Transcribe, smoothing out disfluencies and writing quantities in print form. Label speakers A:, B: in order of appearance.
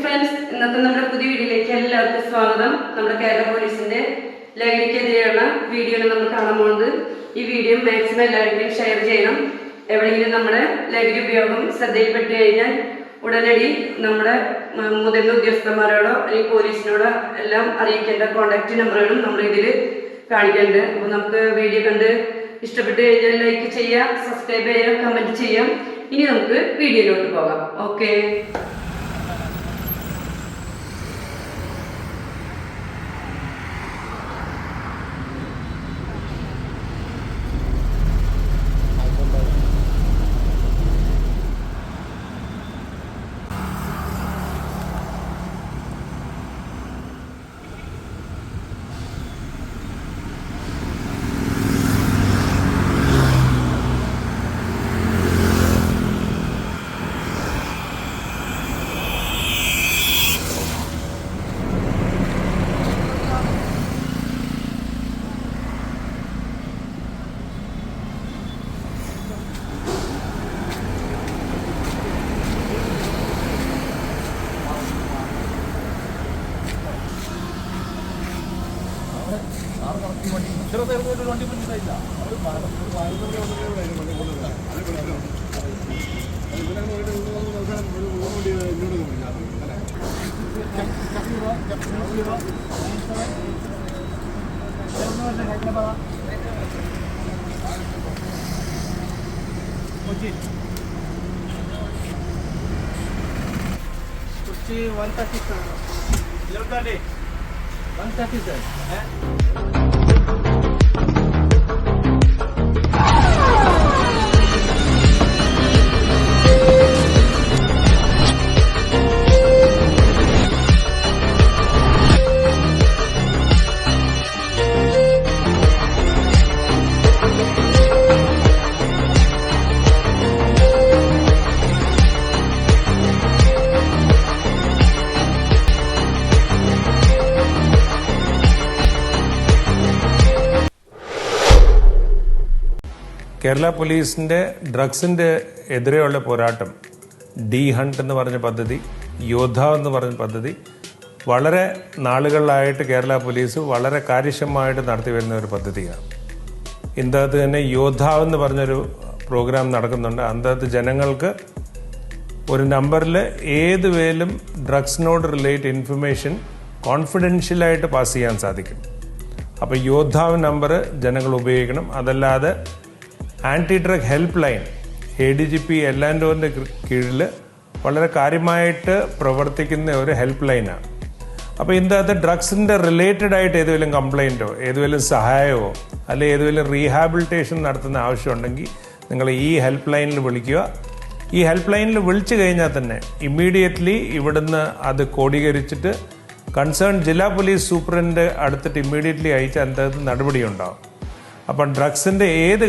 A: Friends, ഇന്നത്തെ നമ്മുടെ പുതിയ വീഡിയോയിലേക്ക് എല്ലാവർക്കും സ്വാഗതം. നമ്മുടെ കേരള പോലീസിന്റെ ലഹരിക്കെതിരെയുള്ള വീഡിയോ നമ്മൾ കാണാൻ പോകുന്നത്. ഈ വീഡിയോ മാക്സിമം എല്ലാവർക്കും ഷെയർ ചെയ്യണം. എവിടെയെങ്കിലും നമ്മുടെ ലഹരി ഉപയോഗം ശ്രദ്ധയിൽപ്പെട്ട് കഴിഞ്ഞാൽ ഉടനടി നമ്മുടെ മുതിർന്ന ഉദ്യോഗസ്ഥന്മാരോടോ അല്ലെങ്കിൽ പോലീസിനോടോ എല്ലാം അറിയിക്കേണ്ട കോൺടാക്ട് നമ്പറുകളും നമ്മൾ ഇതിൽ കാണിക്കുന്നുണ്ട്. അപ്പോൾ നമുക്ക് വീഡിയോ കണ്ട് ഇഷ്ടപ്പെട്ട് കഴിഞ്ഞാൽ ലൈക്ക് ചെയ്യാം, സബ്സ്ക്രൈബ് ചെയ്യാം, കമൻറ്റ് ചെയ്യാം. ഇനി നമുക്ക് വീഡിയോയിലോട്ട് പോകാം. ഓക്കെ.
B: വണ്ടി മനസ്സിലായില്ല. കൊച്ചി 130 സർ.
C: കേരള പോലീസിൻ്റെ ഡ്രഗ്സിൻ്റെ എതിരെയുള്ള പോരാട്ടം ഡി ഹണ്ട് എന്ന് പറഞ്ഞ പദ്ധതി, യോദ്ധാവ് എന്ന് പറഞ്ഞ പദ്ധതി വളരെ നാളുകളിലായിട്ട് കേരള പോലീസ് വളരെ കാര്യക്ഷമമായിട്ട് നടത്തി വരുന്ന ഒരു പദ്ധതിയാണ്. ഇന്നത്തെ തന്നെ യോദ്ധാവ് എന്ന് പറഞ്ഞൊരു പ്രോഗ്രാം നടക്കുന്നുണ്ട്. അന്തകത്ത് ജനങ്ങൾക്ക് ഒരു നമ്പറിൽ ഏത് വേലും ഡ്രഗ്സിനോട് റിലേറ്റ് ഇൻഫർമേഷൻ കോൺഫിഡൻഷ്യലായിട്ട് പാസ് ചെയ്യാൻ സാധിക്കും. അപ്പോൾ യോദ്ധാവ് നമ്പർ ജനങ്ങൾ ഉപയോഗിക്കണം. അതല്ലാതെ anti drug help line ADGP എല്ലാൻഡോറിൻ്റെ കീഴിൽ വളരെ കാര്യമായിട്ട് പ്രവർത്തിക്കുന്ന ഒരു ഹെൽപ്പ് ലൈനാണ്. അപ്പോൾ ഇതിനകത്ത് ഡ്രഗ്സിൻ്റെ റിലേറ്റഡ് ആയിട്ട് ഏതെങ്കിലും കംപ്ലൈൻറ്റോ ഏതെങ്കിലും സഹായമോ അല്ലെങ്കിൽ ഏതെങ്കിലും റീഹാബിലിറ്റേഷൻ നടത്തുന്ന ആവശ്യമുണ്ടെങ്കിൽ നിങ്ങൾ ഈ ഹെൽപ്പ് ലൈനിൽ വിളിക്കുക. ഈ ഹെൽപ്പ് ലൈനിൽ വിളിച്ചു കഴിഞ്ഞാൽ തന്നെ ഇമ്മീഡിയറ്റ്ലി ഇവിടുന്ന് അത് കോഡീകരിച്ചിട്ട് കൺസേൺ ജില്ലാ പോലീസ് സൂപ്രണ്ട് അടുത്തിട്ട് ഇമ്മീഡിയറ്റ്ലി അയച്ച് അതിനകത്ത് നടപടിയുണ്ടാകും. അപ്പം ഡ്രഗ്സിൻ്റെ ഏത്